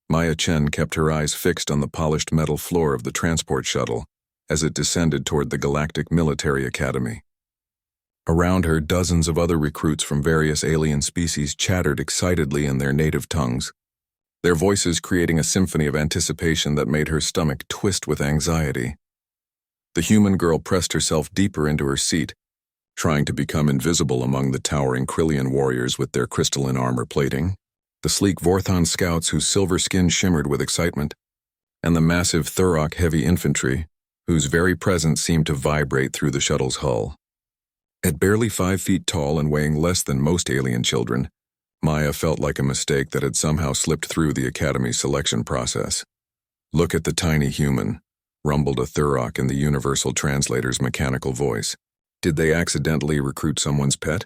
Maya Chen kept her eyes fixed on the polished metal floor of the transport shuttle as it descended toward the Galactic Military Academy. Around her, dozens of other recruits from various alien species chattered excitedly in their native tongues, their voices creating a symphony of anticipation that made her stomach twist with anxiety. The human girl pressed herself deeper into her seat, trying to become invisible among the towering Krillian warriors with their crystalline armor plating, the sleek Vorthon scouts whose silver skin shimmered with excitement, and the massive Thurok heavy infantry, whose very presence seemed to vibrate through the shuttle's hull. At barely 5 feet tall and weighing less than most alien children, Maya felt like a mistake that had somehow slipped through the Academy's selection process. "Look at the tiny human," rumbled a Thurok in the Universal Translator's mechanical voice. Did they accidentally recruit someone's pet?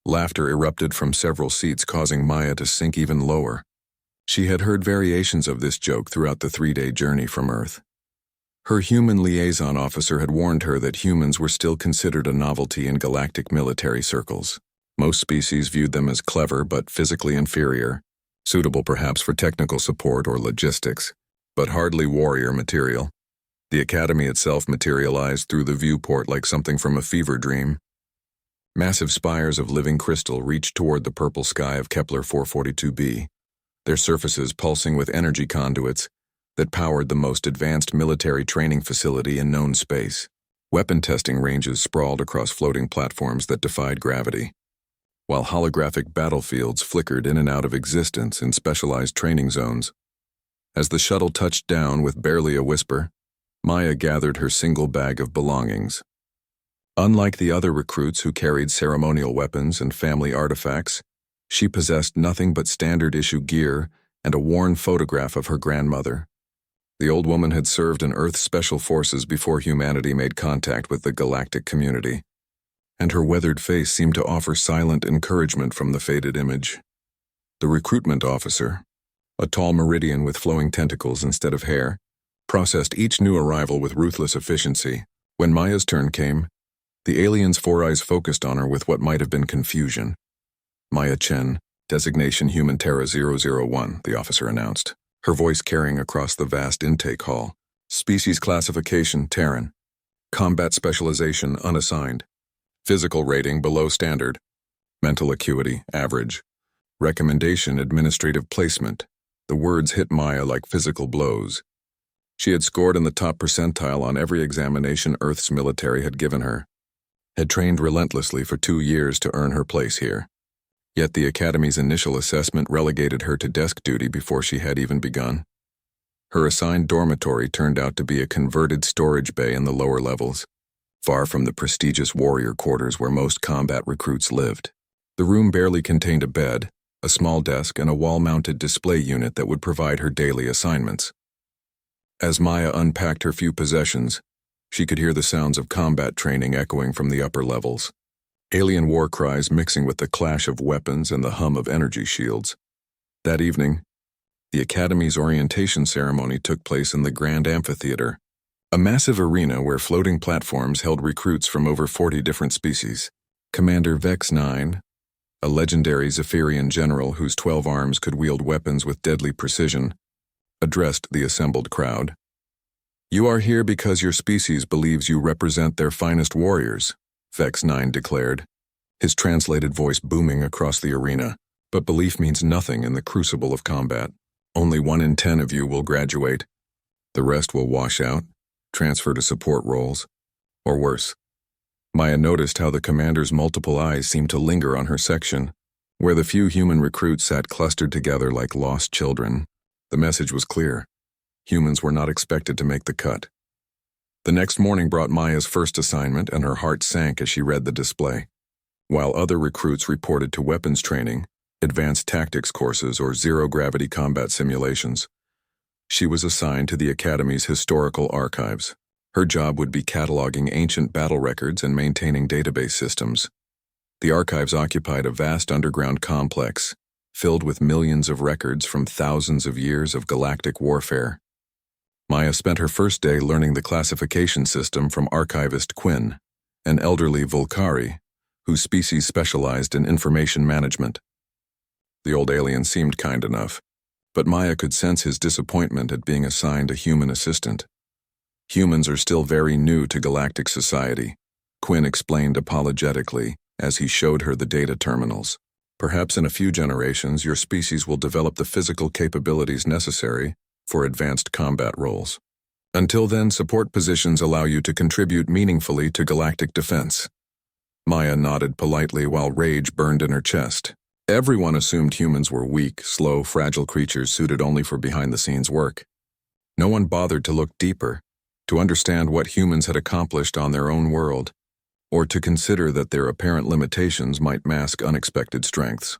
Laughter erupted from several seats, causing Maya to sink even lower. She had heard variations of this joke throughout the 3-day journey from Earth. Her human liaison officer had warned her that humans were still considered a novelty in galactic military circles. Most species viewed them as clever but physically inferior, suitable perhaps for technical support or logistics, but hardly warrior material. The Academy itself materialized through the viewport like something from a fever dream. Massive spires of living crystal reached toward the purple sky of Kepler 442b, their surfaces pulsing with energy conduits that powered the most advanced military training facility in known space. Weapon testing ranges sprawled across floating platforms that defied gravity, while holographic battlefields flickered in and out of existence in specialized training zones. As the shuttle touched down with barely a whisper, Maya gathered her single bag of belongings. Unlike the other recruits who carried ceremonial weapons and family artifacts, she possessed nothing but standard-issue gear and a worn photograph of her grandmother. The old woman had served in Earth's special forces before humanity made contact with the galactic community, and her weathered face seemed to offer silent encouragement from the faded image. The recruitment officer, a tall meridian with flowing tentacles instead of hair, processed each new arrival with ruthless efficiency. When Maya's turn came, the alien's 4 eyes focused on her with what might have been confusion. "Maya Chen, designation Human Terra 001, the officer announced, her voice carrying across the vast intake hall. "Species classification, Terran. Combat specialization, unassigned. Physical rating, below standard. Mental acuity, average. Recommendation, administrative placement." The words hit Maya like physical blows. She had scored in the top percentile on every examination Earth's military had given her, had trained relentlessly for 2 years to earn her place here. Yet the Academy's initial assessment relegated her to desk duty before she had even begun. Her assigned dormitory turned out to be a converted storage bay in the lower levels, far from the prestigious warrior quarters where most combat recruits lived. The room barely contained a bed, a small desk, and a wall-mounted display unit that would provide her daily assignments. As Maya unpacked her few possessions, she could hear the sounds of combat training echoing from the upper levels. Alien war cries mixing with the clash of weapons and the hum of energy shields. That evening, the Academy's orientation ceremony took place in the Grand Amphitheater, a massive arena where floating platforms held recruits from over 40 different species. Commander Vex 9, a legendary Zephyrian general whose 12 arms could wield weapons with deadly precision, addressed the assembled crowd. "You are here because your species believes you represent their finest warriors," Vex 9 declared, his translated voice booming across the arena. "But belief means nothing in the crucible of combat. Only 1 in 10 of you will graduate. The rest will wash out, transfer to support roles, or worse." Maya noticed how the commander's multiple eyes seemed to linger on her section, where the few human recruits sat clustered together like lost children. The message was clear. Humans were not expected to make the cut. The next morning brought Maya's first assignment, and her heart sank as she read the display. While other recruits reported to weapons training, advanced tactics courses, or zero-gravity combat simulations, she was assigned to the Academy's historical archives. Her job would be cataloging ancient battle records and maintaining database systems. The archives occupied a vast underground complex, filled with millions of records from thousands of years of galactic warfare. Maya spent her first day learning the classification system from archivist Quinn, an elderly Volcari, whose species specialized in information management. The old alien seemed kind enough, But Maya could sense his disappointment at being assigned a human assistant. Humans are still very new to galactic society, Quinn explained apologetically as he showed her the data terminals. Perhaps in a few generations your species will develop the physical capabilities necessary for advanced combat roles. Until then, support positions allow you to contribute meaningfully to galactic defense. Maya nodded politely while rage burned in her chest. Everyone assumed humans were weak, slow, fragile creatures suited only for behind-the-scenes work. No one bothered to look deeper, to understand what humans had accomplished on their own world, or to consider that their apparent limitations might mask unexpected strengths.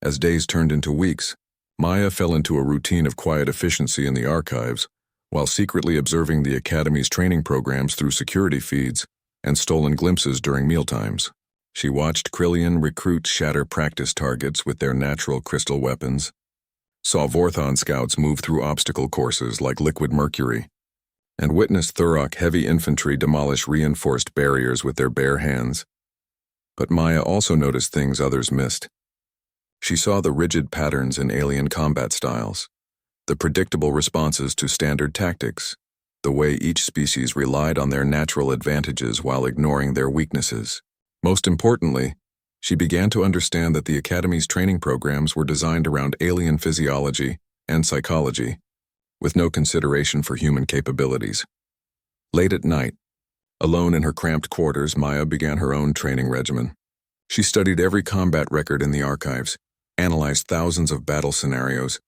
As days turned into weeks, Maya fell into a routine of quiet efficiency in the archives, while secretly observing the Academy's training programs through security feeds and stolen glimpses during mealtimes. She watched Krillian recruits shatter practice targets with their natural crystal weapons, saw Vorthon scouts move through obstacle courses like liquid mercury, and witnessed Thurok heavy infantry demolish reinforced barriers with their bare hands. But Maya also noticed things others missed. She saw the rigid patterns in alien combat styles, the predictable responses to standard tactics, the way each species relied on their natural advantages while ignoring their weaknesses. Most importantly, she began to understand that the Academy's training programs were designed around alien physiology and psychology, with no consideration for human capabilities. Late at night, alone in her cramped quarters, Maya began her own training regimen. She studied every combat record in the archives, analyzed thousands of battle scenarios,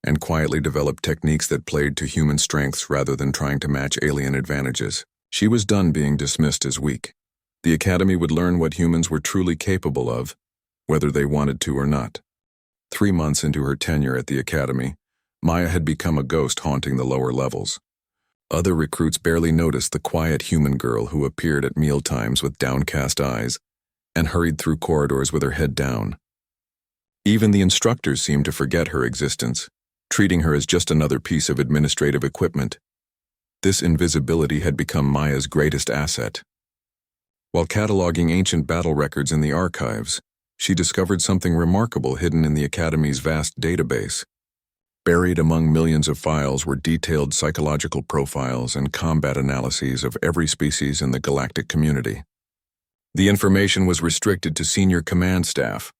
and quietly developed techniques that played to human strengths rather than trying to match alien advantages. She was done being dismissed as weak. The Academy would learn what humans were truly capable of, whether they wanted to or not. 3 months into her tenure at the Academy, Maya had become a ghost haunting the lower levels. Other recruits barely noticed the quiet human girl who appeared at mealtimes with downcast eyes and hurried through corridors with her head down. Even the instructors seemed to forget her existence, treating her as just another piece of administrative equipment. This invisibility had become Maya's greatest asset. While cataloging ancient battle records in the archives, she discovered something remarkable hidden in the Academy's vast database. Buried among millions of files were detailed psychological profiles and combat analyses of every species in the galactic community. The information was restricted to senior command staff,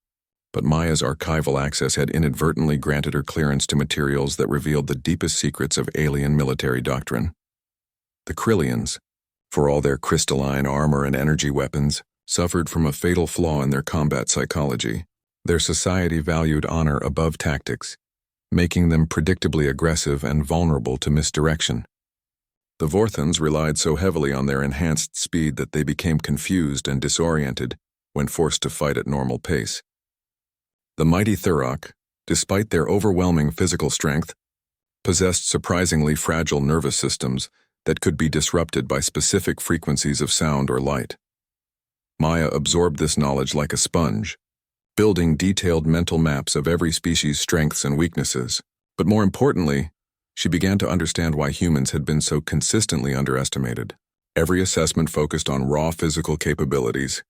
but Maya's archival access had inadvertently granted her clearance to materials that revealed the deepest secrets of alien military doctrine. The Krillians, for all their crystalline armor and energy weapons, suffered from a fatal flaw in their combat psychology. Their society valued honor above tactics, making them predictably aggressive and vulnerable to misdirection. The Vorthons relied so heavily on their enhanced speed that they became confused and disoriented when forced to fight at normal pace. The mighty Thurok, despite their overwhelming physical strength, possessed surprisingly fragile nervous systems that could be disrupted by specific frequencies of sound or light. Maya absorbed this knowledge like a sponge, building detailed mental maps of every species' strengths and weaknesses. But more importantly, she began to understand why humans had been so consistently underestimated. Every assessment focused on raw physical capabilities,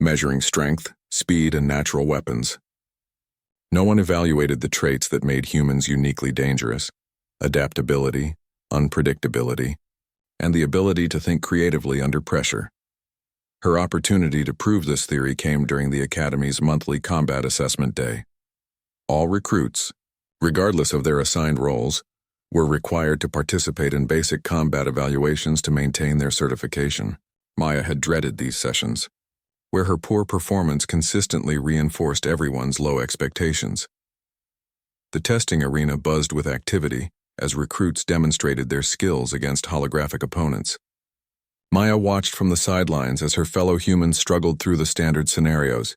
measuring strength, speed, and natural weapons. No one evaluated the traits that made humans uniquely dangerous: adaptability, unpredictability, and the ability to think creatively under pressure. Her opportunity to prove this theory came during the Academy's monthly combat assessment day. All recruits, regardless of their assigned roles, were required to participate in basic combat evaluations to maintain their certification. Maya had dreaded these sessions, where her poor performance consistently reinforced everyone's low expectations. The testing arena buzzed with activity as recruits demonstrated their skills against holographic opponents. Maya watched from the sidelines as her fellow humans struggled through the standard scenarios,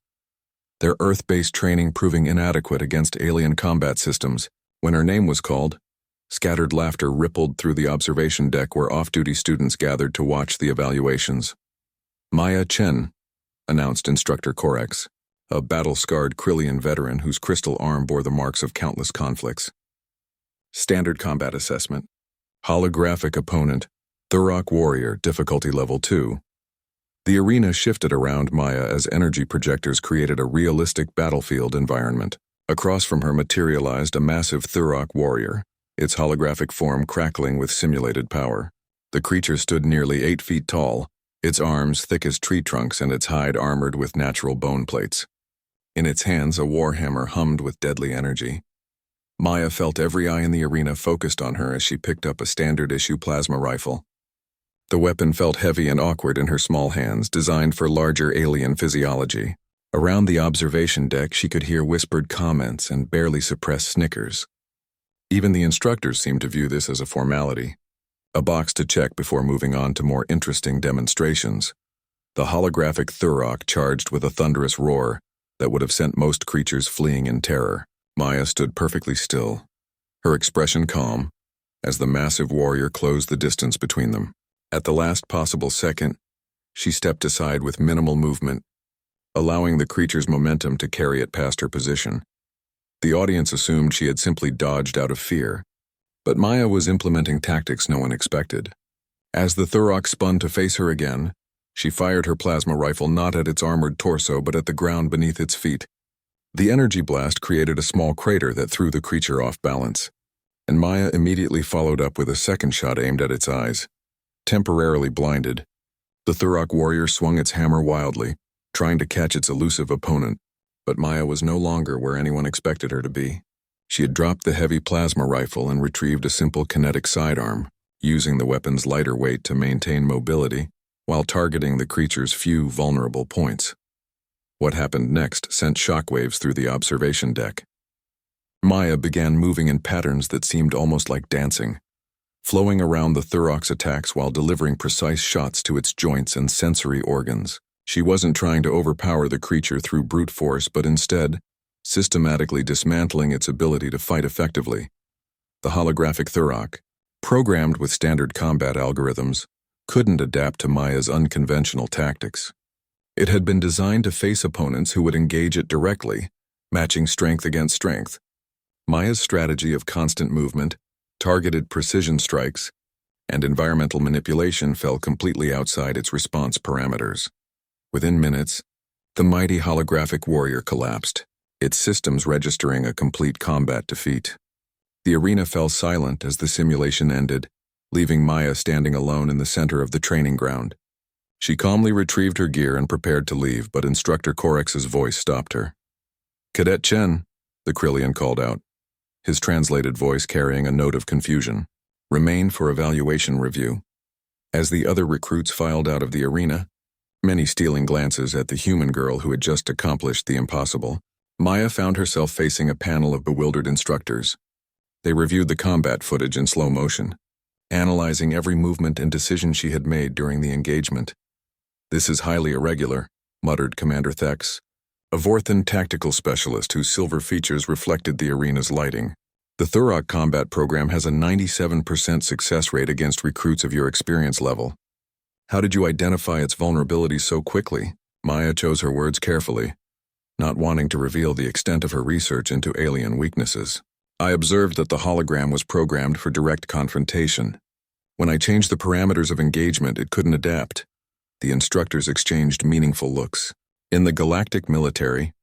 their Earth-based training proving inadequate against alien combat systems. When her name was called, scattered laughter rippled through the observation deck where off-duty students gathered to watch the evaluations. Maya Chen, announced Instructor Korex, a battle-scarred Krillian veteran whose crystal arm bore the marks of countless conflicts. Standard combat assessment. Holographic opponent, Thurok Warrior, difficulty level 2. The arena shifted around Maya as energy projectors created a realistic battlefield environment. Across from her materialized a massive Thurok warrior, its holographic form crackling with simulated power. The creature stood nearly 8 feet tall, its arms thick as tree trunks and its hide armored with natural bone plates. In its hands, a warhammer hummed with deadly energy. Maya felt every eye in the arena focused on her as she picked up a standard-issue plasma rifle. The weapon felt heavy and awkward in her small hands, designed for larger alien physiology. Around the observation deck, she could hear whispered comments and barely suppressed snickers. Even the instructors seemed to view this as a formality, a box to check before moving on to more interesting demonstrations. The holographic Thurok charged with a thunderous roar that would have sent most creatures fleeing in terror. Maya stood perfectly still, her expression calm, as the massive warrior closed the distance between them. At the last possible second, she stepped aside with minimal movement, allowing the creature's momentum to carry it past her position. The audience assumed she had simply dodged out of fear, but Maya was implementing tactics no one expected. As the Thurok spun to face her again, she fired her plasma rifle not at its armored torso but at the ground beneath its feet. The energy blast created a small crater that threw the creature off balance, and Maya immediately followed up with a second shot aimed at its eyes. Temporarily blinded, the Thurok warrior swung its hammer wildly, trying to catch its elusive opponent, but Maya was no longer where anyone expected her to be. She had dropped the heavy plasma rifle and retrieved a simple kinetic sidearm, using the weapon's lighter weight to maintain mobility while targeting the creature's few vulnerable points. What happened next sent shockwaves through the observation deck. Maya began moving in patterns that seemed almost like dancing, flowing around the Thurok's attacks while delivering precise shots to its joints and sensory organs. She wasn't trying to overpower the creature through brute force, but instead, systematically dismantling its ability to fight effectively. The holographic Thurok, programmed with standard combat algorithms, couldn't adapt to Maya's unconventional tactics. It had been designed to face opponents who would engage it directly, matching strength against strength. Maya's strategy of constant movement, targeted precision strikes, and environmental manipulation fell completely outside its response parameters. Within minutes, the mighty holographic warrior collapsed, its systems registering a complete combat defeat. The arena fell silent as the simulation ended, leaving Maya standing alone in the center of the training ground. She calmly retrieved her gear and prepared to leave, but Instructor Korex's voice stopped her. "Cadet Chen," the Krillian called out, his translated voice carrying a note of confusion. "Remain for evaluation review." As the other recruits filed out of the arena, many stealing glances at the human girl who had just accomplished the impossible, Maya found herself facing a panel of bewildered instructors. They reviewed the combat footage in slow motion, analyzing every movement and decision she had made during the engagement. "This is highly irregular," muttered Commander Thex, a Vorthan tactical specialist whose silver features reflected the arena's lighting. "The Thurok combat program has a 97% success rate against recruits of your experience level. How did you identify its vulnerabilities so quickly?" Maya chose her words carefully, not wanting to reveal the extent of her research into alien weaknesses. "I observed that the hologram was programmed for direct confrontation. When I changed the parameters of engagement, it couldn't adapt." The instructors exchanged meaningful looks. In the galactic military,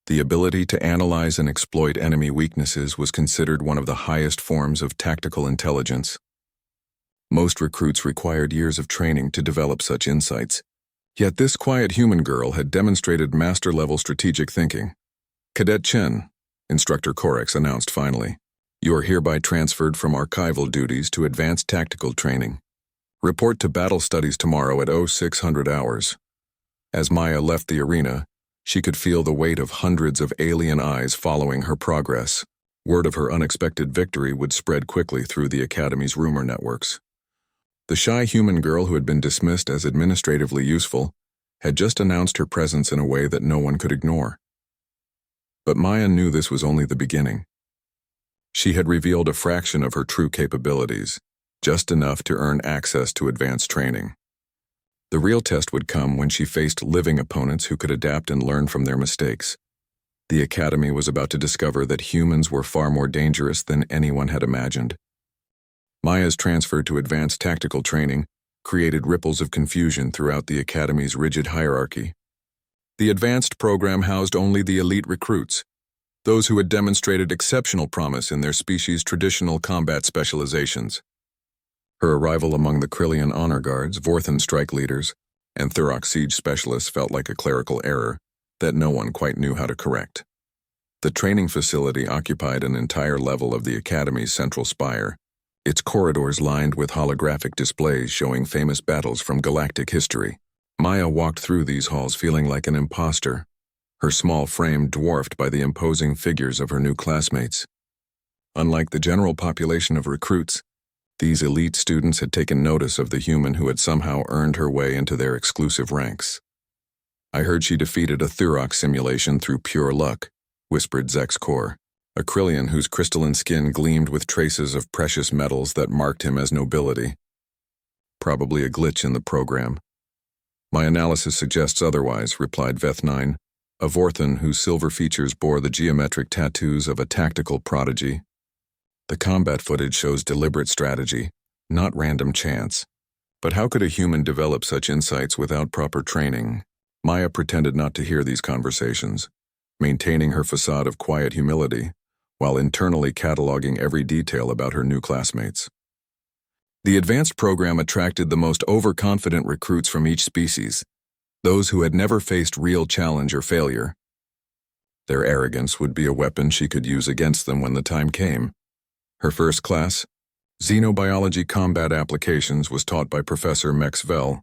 the ability to analyze and exploit enemy weaknesses was considered one of the highest forms of tactical intelligence. Most recruits required years of training to develop such insights, yet this quiet human girl had demonstrated master-level strategic thinking. "Cadet Chen," Instructor Korex announced finally, "you are hereby transferred from archival duties to advanced tactical training. Report to battle studies tomorrow at 0600 hours. As Maya left the arena, she could feel the weight of hundreds of alien eyes following her progress. Word of her unexpected victory would spread quickly through the Academy's rumor networks. The shy human girl who had been dismissed as administratively useful had just announced her presence in a way that no one could ignore. But Maya knew this was only the beginning. She had revealed a fraction of her true capabilities, just enough to earn access to advanced training. The real test would come when she faced living opponents who could adapt and learn from their mistakes. The Academy was about to discover that humans were far more dangerous than anyone had imagined. Maya's transfer to advanced tactical training created ripples of confusion throughout the Academy's rigid hierarchy. The advanced program housed only the elite recruits, those who had demonstrated exceptional promise in their species' traditional combat specializations. Her arrival among the Krillian honor guards, Vorthan strike leaders, and Thurok siege specialists felt like a clerical error that no one quite knew how to correct. The training facility occupied an entire level of the Academy's central spire, its corridors lined with holographic displays showing famous battles from galactic history. Maya walked through these halls feeling like an imposter, her small frame dwarfed by the imposing figures of her new classmates. Unlike the general population of recruits, these elite students had taken notice of the human who had somehow earned her way into their exclusive ranks. "I heard she defeated a Thurok simulation through pure luck," whispered Zek's core, a Krillian whose crystalline skin gleamed with traces of precious metals that marked him as nobility. "Probably a glitch in the program." "My analysis suggests otherwise," replied Veth9, a Vorthan whose silver features bore the geometric tattoos of a tactical prodigy. "The combat footage shows deliberate strategy, not random chance. But how could a human develop such insights without proper training?" Maya pretended not to hear these conversations, maintaining her facade of quiet humility, while internally cataloging every detail about her new classmates. The advanced program attracted the most overconfident recruits from each species, those who had never faced real challenge or failure. Their arrogance would be a weapon she could use against them when the time came. Her first class, Xenobiology Combat Applications, was taught by Professor Mexvel,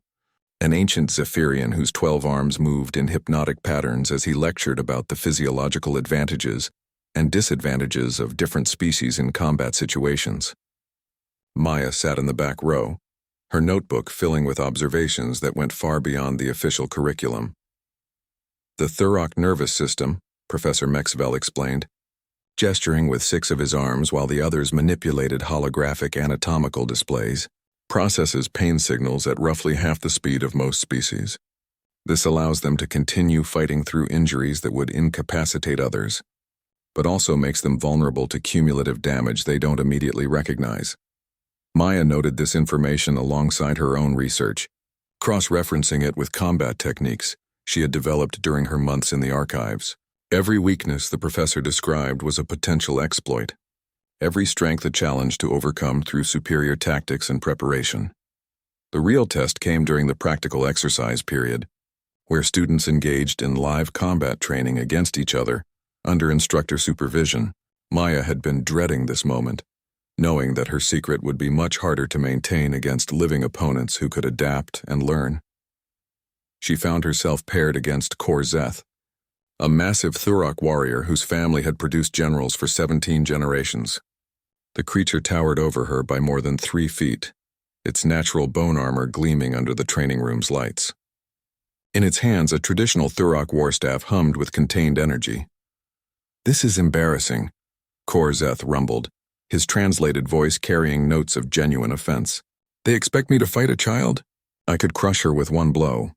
an ancient Zephyrian whose 12 arms moved in hypnotic patterns as he lectured about the physiological advantages and disadvantages of different species in combat situations. Maya sat in the back row, her notebook filling with observations that went far beyond the official curriculum. "The Thurok nervous system," Professor Mexvel explained, gesturing with 6 of his arms while the others manipulated holographic anatomical displays, "processes pain signals at roughly half the speed of most species. This allows them to continue fighting through injuries that would incapacitate others, but also makes them vulnerable to cumulative damage they don't immediately recognize." Maya noted this information alongside her own research, cross-referencing it with combat techniques she had developed during her months in the archives. Every weakness the professor described was a potential exploit, every strength a challenge to overcome through superior tactics and preparation. The real test came during the practical exercise period, where students engaged in live combat training against each other under instructor supervision. Maya had been dreading this moment, knowing that her secret would be much harder to maintain against living opponents who could adapt and learn. She found herself paired against Korzeth, a massive Thurok warrior whose family had produced generals for 17 generations. The creature towered over her by more than 3 feet, its natural bone armor gleaming under the training room's lights. In its hands, a traditional Thurok warstaff hummed with contained energy. "This is embarrassing," Korzeth rumbled, his translated voice carrying notes of genuine offense. "They expect me to fight a child? I could crush her with one blow."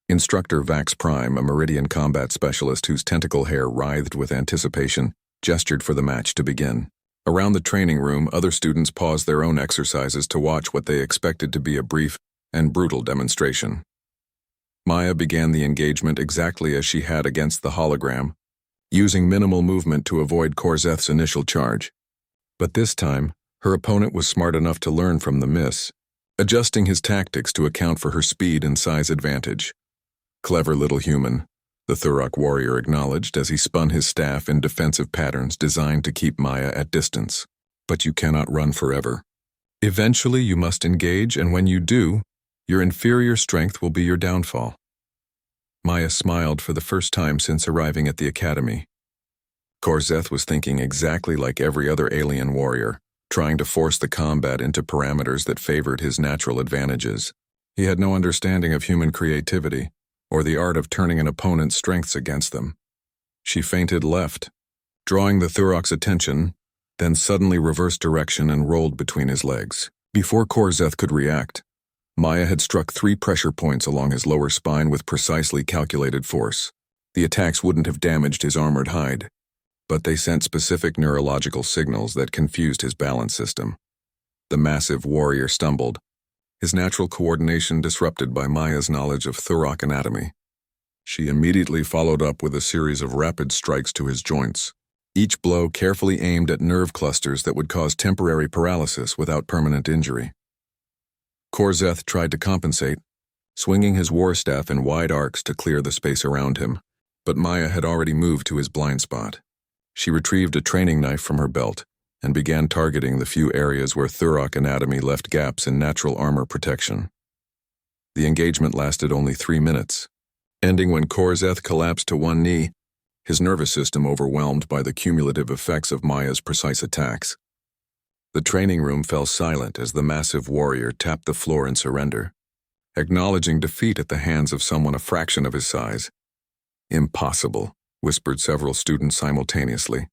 Instructor Vax Prime, a Meridian combat specialist whose tentacle hair writhed with anticipation, gestured for the match to begin. Around the training room, other students paused their own exercises to watch what they expected to be a brief and brutal demonstration. Maya began the engagement exactly as she had against the hologram, using minimal movement to avoid Korzeth's initial charge. But this time, her opponent was smart enough to learn from the miss, adjusting his tactics to account for her speed and size advantage. "Clever little human," the Thurok warrior acknowledged as he spun his staff in defensive patterns designed to keep Maya at distance. "But you cannot run forever. Eventually you must engage, and when you do, your inferior strength will be your downfall." Maya smiled for the first time since arriving at the academy. Korzeth was thinking exactly like every other alien warrior, trying to force the combat into parameters that favored his natural advantages. He had no understanding of human creativity, or the art of turning an opponent's strengths against them. She feinted left, drawing the Thurok's attention, then suddenly reversed direction and rolled between his legs. Before Korzeth could react, Maya had struck 3 pressure points along his lower spine with precisely calculated force. The attacks wouldn't have damaged his armored hide, but they sent specific neurological signals that confused his balance system. The massive warrior stumbled, his natural coordination disrupted by Maya's knowledge of Thurok anatomy. She immediately followed up with a series of rapid strikes to his joints, each blow carefully aimed at nerve clusters that would cause temporary paralysis without permanent injury. Korzeth tried to compensate, swinging his war staff in wide arcs to clear the space around him, but Maya had already moved to his blind spot. She retrieved a training knife from her belt and began targeting the few areas where Thurok anatomy left gaps in natural armor protection. The engagement lasted only 3 minutes, ending when Korzeth collapsed to one knee, his nervous system overwhelmed by the cumulative effects of Maya's precise attacks. The training room fell silent as the massive warrior tapped the floor in surrender, acknowledging defeat at the hands of someone a fraction of his size. "Impossible," whispered several students simultaneously,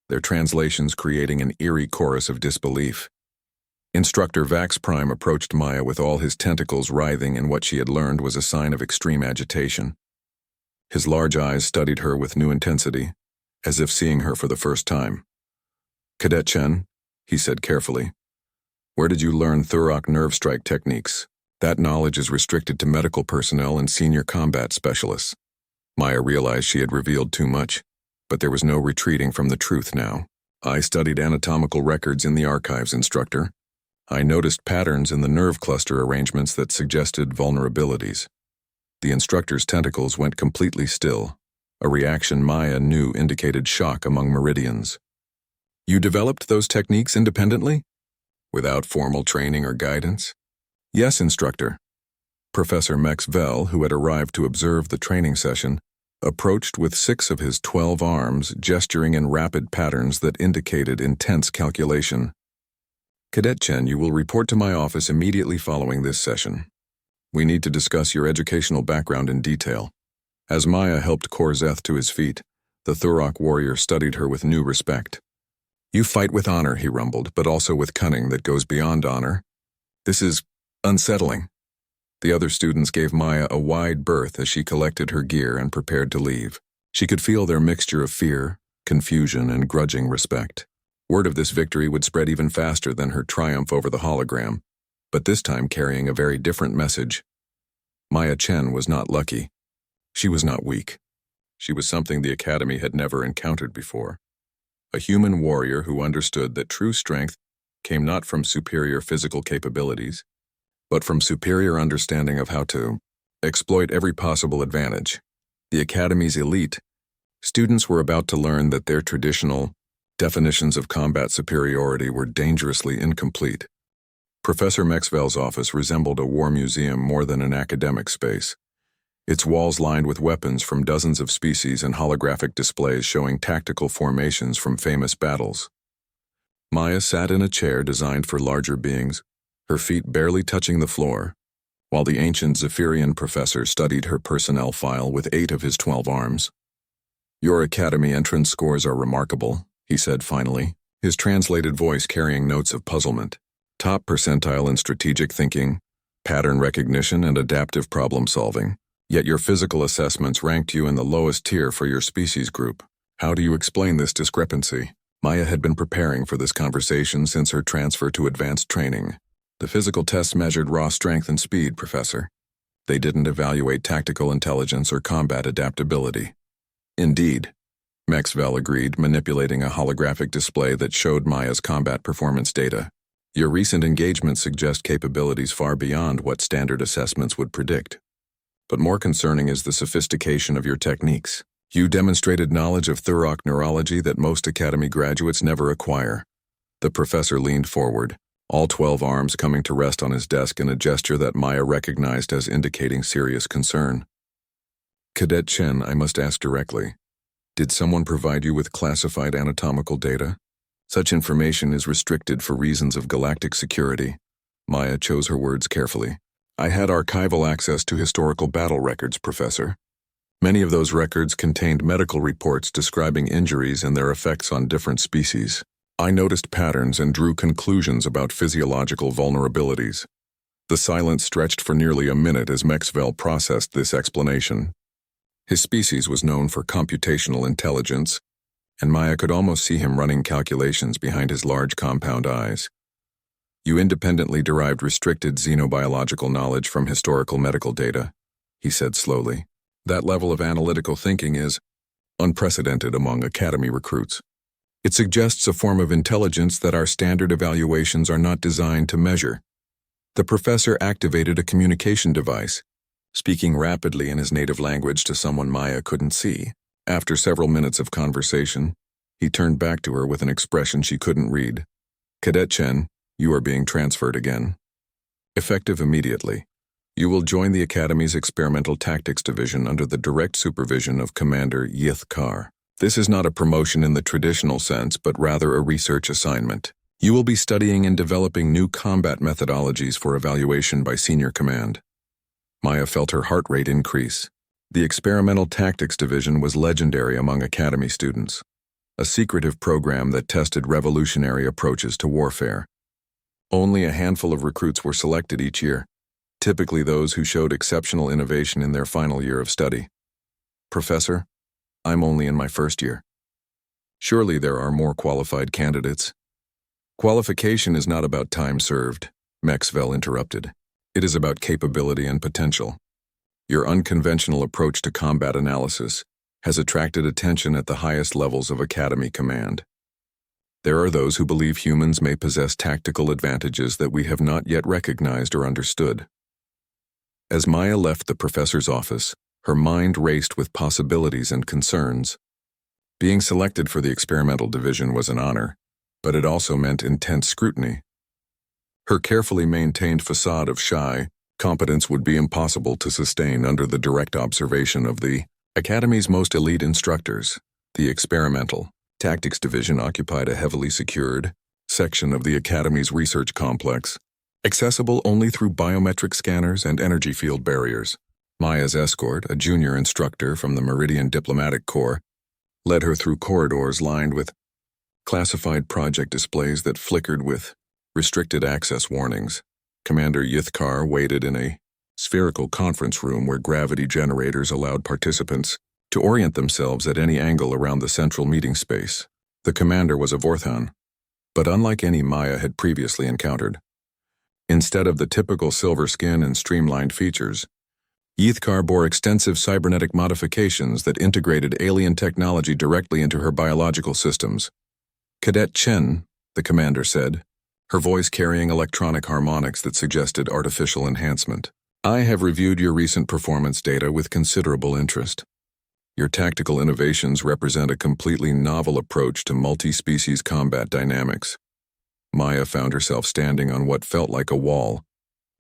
their translations creating an eerie chorus of disbelief. Instructor Vax Prime approached Maya with all his tentacles writhing in what she had learned was a sign of extreme agitation. His large eyes studied her with new intensity, as if seeing her for the first time. "Cadet Chen," he said carefully, "where did you learn Thurok nerve strike techniques? That knowledge is restricted to medical personnel and senior combat specialists." Maya realized she had revealed too much, but there was no retreating from the truth now. "I studied anatomical records in the archives, instructor. I noticed patterns in the nerve cluster arrangements that suggested vulnerabilities." The instructor's tentacles went completely still, a reaction Maya knew indicated shock among Meridians. "You developed those techniques independently? Without formal training or guidance?" "Yes, instructor." Professor Maxwell, who had arrived to observe the training session, approached with 6 of his 12 arms, gesturing in rapid patterns that indicated intense calculation. "Cadet Chen, you will report to my office immediately following this session. We need to discuss your educational background in detail." As Maya helped Korzeth to his feet, the Thurok warrior studied her with new respect. "You fight with honor," he rumbled, "but also with cunning that goes beyond honor. This is unsettling." The other students gave Maya a wide berth as she collected her gear and prepared to leave. She could feel their mixture of fear, confusion, and grudging respect. Word of this victory would spread even faster than her triumph over the hologram, but this time carrying a very different message. Maya Chen was not lucky. She was not weak. She was something the Academy had never encountered before. A human warrior who understood that true strength came not from superior physical capabilities, but from superior understanding of how to exploit every possible advantage. The Academy's elite, students were about to learn that their traditional definitions of combat superiority were dangerously incomplete. Professor Maxwell's office resembled a war museum more than an academic space, its walls lined with weapons from dozens of species and holographic displays showing tactical formations from famous battles. Maya sat in a chair designed for larger beings, her feet barely touching the floor, while the ancient Zephyrian professor studied her personnel file with 8 of his 12 arms. "Your Academy entrance scores are remarkable," he said finally, his translated voice carrying notes of puzzlement. "Top percentile in strategic thinking, pattern recognition, and adaptive problem solving. Yet your physical assessments ranked you in the lowest tier for your species group. How do you explain this discrepancy?" Maya had been preparing for this conversation since her transfer to advanced training. "The physical tests measured raw strength and speed, Professor. They didn't evaluate tactical intelligence or combat adaptability." "Indeed," Maxwell agreed, manipulating a holographic display that showed Maya's combat performance data. "Your recent engagements suggest capabilities far beyond what standard assessments would predict. But more concerning is the sophistication of your techniques. You demonstrated knowledge of Thurok neurology that most Academy graduates never acquire." The professor leaned forward, all 12 arms coming to rest on his desk in a gesture that Maya recognized as indicating serious concern. "Cadet Chen, I must ask directly. Did someone provide you with classified anatomical data? Such information is restricted for reasons of galactic security." Maya chose her words carefully. "I had archival access to historical battle records, Professor. Many of those records contained medical reports describing injuries and their effects on different species. I noticed patterns and drew conclusions about physiological vulnerabilities." The silence stretched for nearly a minute as Maxwell processed this explanation. His species was known for computational intelligence, and Maya could almost see him running calculations behind his large compound eyes. "You independently derived restricted xenobiological knowledge from historical medical data," he said slowly. "That level of analytical thinking is unprecedented among Academy recruits." It suggests a form of intelligence that our standard evaluations are not designed to measure. The professor activated a communication device, speaking rapidly in his native language to someone Maya couldn't see. After several minutes of conversation, he turned back to her with an expression she couldn't read. "Cadet Chen, you are being transferred again. Effective immediately. You will join the Academy's Experimental Tactics Division under the direct supervision of Commander Yith Kar. This is not a promotion in the traditional sense, but rather a research assignment. You will be studying and developing new combat methodologies for evaluation by senior command." Maya felt her heart rate increase. The Experimental Tactics Division was legendary among Academy students, a secretive program that tested revolutionary approaches to warfare. Only a handful of recruits were selected each year, typically those who showed exceptional innovation in their final year of study. "Professor, I'm only in my first year. Surely there are more qualified candidates." "Qualification is not about time served," Maxwell interrupted. "It is about capability and potential. Your unconventional approach to combat analysis has attracted attention at the highest levels of Academy command. There are those who believe humans may possess tactical advantages that we have not yet recognized or understood." As Maya left the professor's office, her mind raced with possibilities and concerns. Being selected for the experimental division was an honor, but it also meant intense scrutiny. Her carefully maintained facade of shy competence would be impossible to sustain under the direct observation of the Academy's most elite instructors. The Experimental Tactics Division occupied a heavily secured section of the Academy's research complex, accessible only through biometric scanners and energy field barriers. Maya's escort, a junior instructor from the Meridian Diplomatic Corps, led her through corridors lined with classified project displays that flickered with restricted access warnings. Commander Yithkar waited in a spherical conference room where gravity generators allowed participants to orient themselves at any angle around the central meeting space. The commander was a Vorthan, but unlike any Maya had previously encountered. Instead of the typical silver skin and streamlined features, Yithkar bore extensive cybernetic modifications that integrated alien technology directly into her biological systems. "Cadet Chen," the commander said, her voice carrying electronic harmonics that suggested artificial enhancement. "I have reviewed your recent performance data with considerable interest. Your tactical innovations represent a completely novel approach to multi-species combat dynamics." Maya found herself standing on what felt like a wall,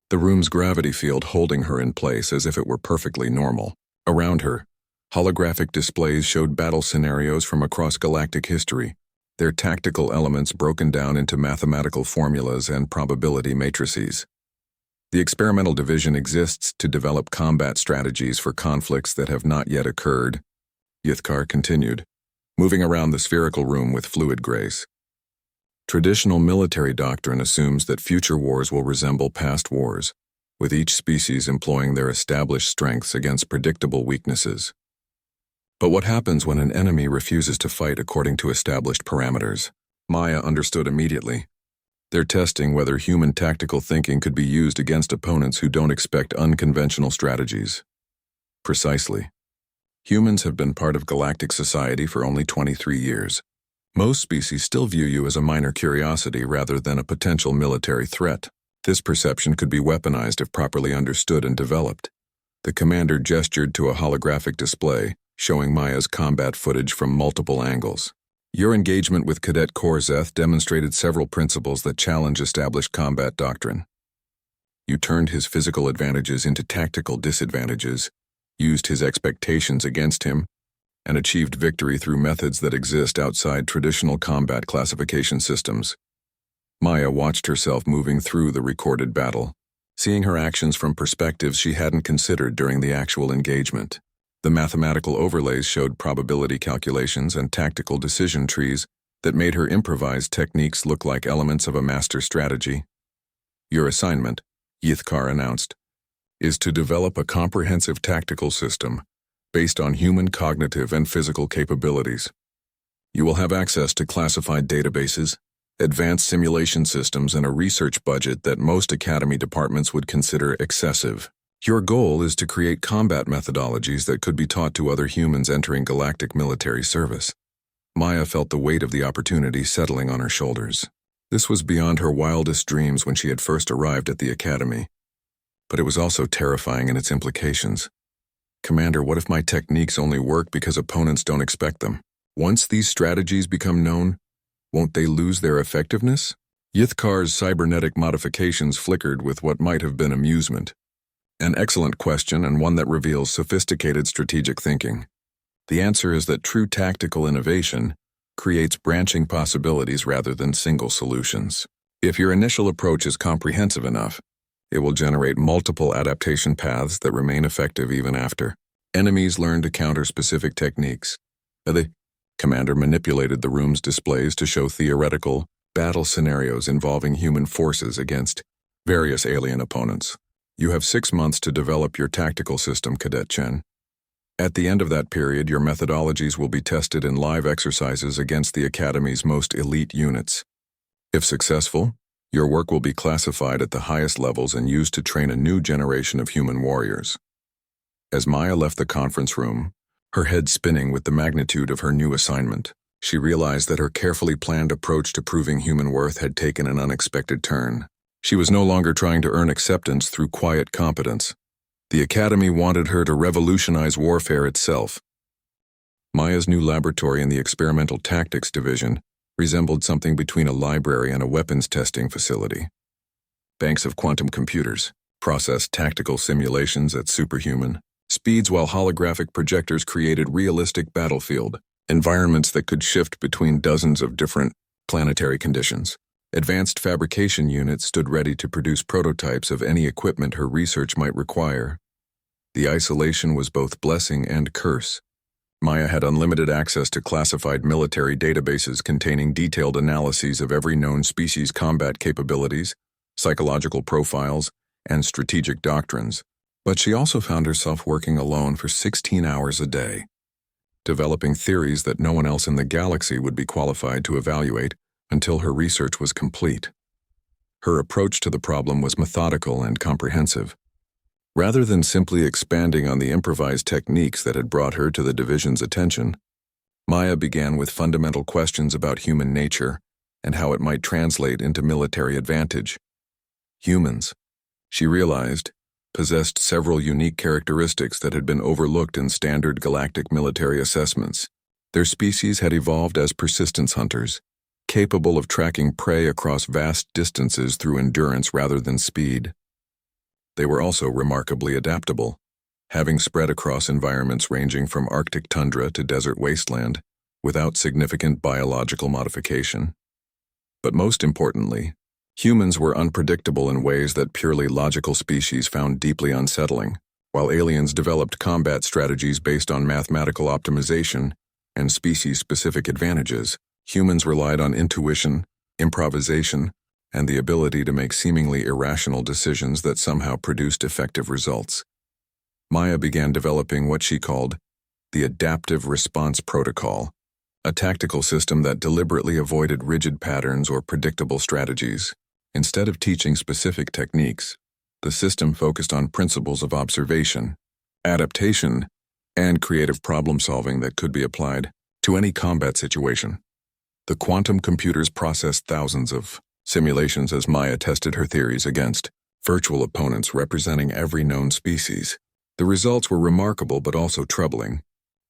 the room's gravity field holding her in place as if it were perfectly normal. Around her, holographic displays showed battle scenarios from across galactic history, their tactical elements broken down into mathematical formulas and probability matrices. The experimental division exists to develop combat strategies for conflicts that have not yet occurred, Yithkar continued, moving around the spherical room with fluid grace. Traditional military doctrine assumes that future wars will resemble past wars, with each species employing their established strengths against predictable weaknesses. But what happens when an enemy refuses to fight according to established parameters? Maya understood immediately. They're testing whether human tactical thinking could be used against opponents who don't expect unconventional strategies. Precisely. Humans have been part of galactic society for only 23 years. Most species still view you as a minor curiosity rather than a potential military threat. This perception could be weaponized if properly understood and developed. The commander gestured to a holographic display, showing Maya's combat footage from multiple angles. Your engagement with Cadet Korzeth demonstrated several principles that challenge established combat doctrine. You turned his physical advantages into tactical disadvantages, used his expectations against him, and achieved victory through methods that exist outside traditional combat classification systems. Maya watched herself moving through the recorded battle, seeing her actions from perspectives she hadn't considered during the actual engagement. The mathematical overlays showed probability calculations and tactical decision trees that made her improvised techniques look like elements of a master strategy. Your assignment, Yithkar announced, is to develop a comprehensive tactical system based on human cognitive and physical capabilities. You will have access to classified databases, advanced simulation systems, and a research budget that most academy departments would consider excessive. Your goal is to create combat methodologies that could be taught to other humans entering galactic military service. Maya felt the weight of the opportunity settling on her shoulders. This was beyond her wildest dreams when she had first arrived at the academy. But it was also terrifying in its implications. Commander, what if my techniques only work because opponents don't expect them? Once these strategies become known, won't they lose their effectiveness? Yithkar's cybernetic modifications flickered with what might have been amusement. An excellent question, and one that reveals sophisticated strategic thinking. The answer is that true tactical innovation creates branching possibilities rather than single solutions. If your initial approach is comprehensive enough, it will generate multiple adaptation paths that remain effective even after. Enemies learn to counter specific techniques. The commander manipulated the room's displays to show theoretical battle scenarios involving human forces against various alien opponents. You have 6 months to develop your tactical system, Cadet Chen. At the end of that period, your methodologies will be tested in live exercises against the Academy's most elite units. If successful, your work will be classified at the highest levels and used to train a new generation of human warriors. As Maya left the conference room, her head spinning with the magnitude of her new assignment, she realized that her carefully planned approach to proving human worth had taken an unexpected turn. She was no longer trying to earn acceptance through quiet competence. The Academy wanted her to revolutionize warfare itself. Maya's new laboratory in the Experimental Tactics Division resembled something between a library and a weapons testing facility. Banks of quantum computers processed tactical simulations at superhuman speeds, while holographic projectors created realistic battlefield environments that could shift between dozens of different planetary conditions. Advanced fabrication units stood ready to produce prototypes of any equipment her research might require. The isolation was both blessing and curse. Maya had unlimited access to classified military databases containing detailed analyses of every known species' combat capabilities, psychological profiles, and strategic doctrines. But she also found herself working alone for 16 hours a day, developing theories that no one else in the galaxy would be qualified to evaluate until her research was complete. Her approach to the problem was methodical and comprehensive. Rather than simply expanding on the improvised techniques that had brought her to the division's attention, Maya began with fundamental questions about human nature and how it might translate into military advantage. Humans, she realized, possessed several unique characteristics that had been overlooked in standard galactic military assessments. Their species had evolved as persistence hunters, capable of tracking prey across vast distances through endurance rather than speed. They were also remarkably adaptable, having spread across environments ranging from Arctic tundra to desert wasteland without significant biological modification. But most importantly, humans were unpredictable in ways that purely logical species found deeply unsettling. While aliens developed combat strategies based on mathematical optimization and species-specific advantages, humans relied on intuition, improvisation, and the ability to make seemingly irrational decisions that somehow produced effective results. Maya began developing what she called the Adaptive Response Protocol, a tactical system that deliberately avoided rigid patterns or predictable strategies. Instead of teaching specific techniques, the system focused on principles of observation, adaptation, and creative problem-solving that could be applied to any combat situation. The quantum computers processed thousands of simulations as Maya tested her theories against virtual opponents representing every known species. The results were remarkable but also troubling.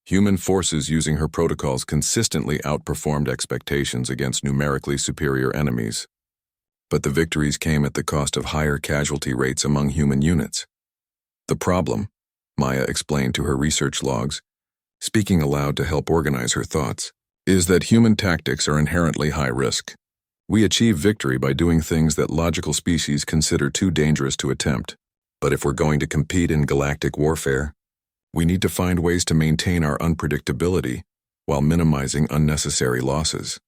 Human forces using her protocols consistently outperformed expectations against numerically superior enemies. But the victories came at the cost of higher casualty rates among human units. The problem, Maya explained to her research logs, speaking aloud to help organize her thoughts, is that human tactics are inherently high risk. We achieve victory by doing things that logical species consider too dangerous to attempt. But if we're going to compete in galactic warfare, we need to find ways to maintain our unpredictability while minimizing unnecessary losses.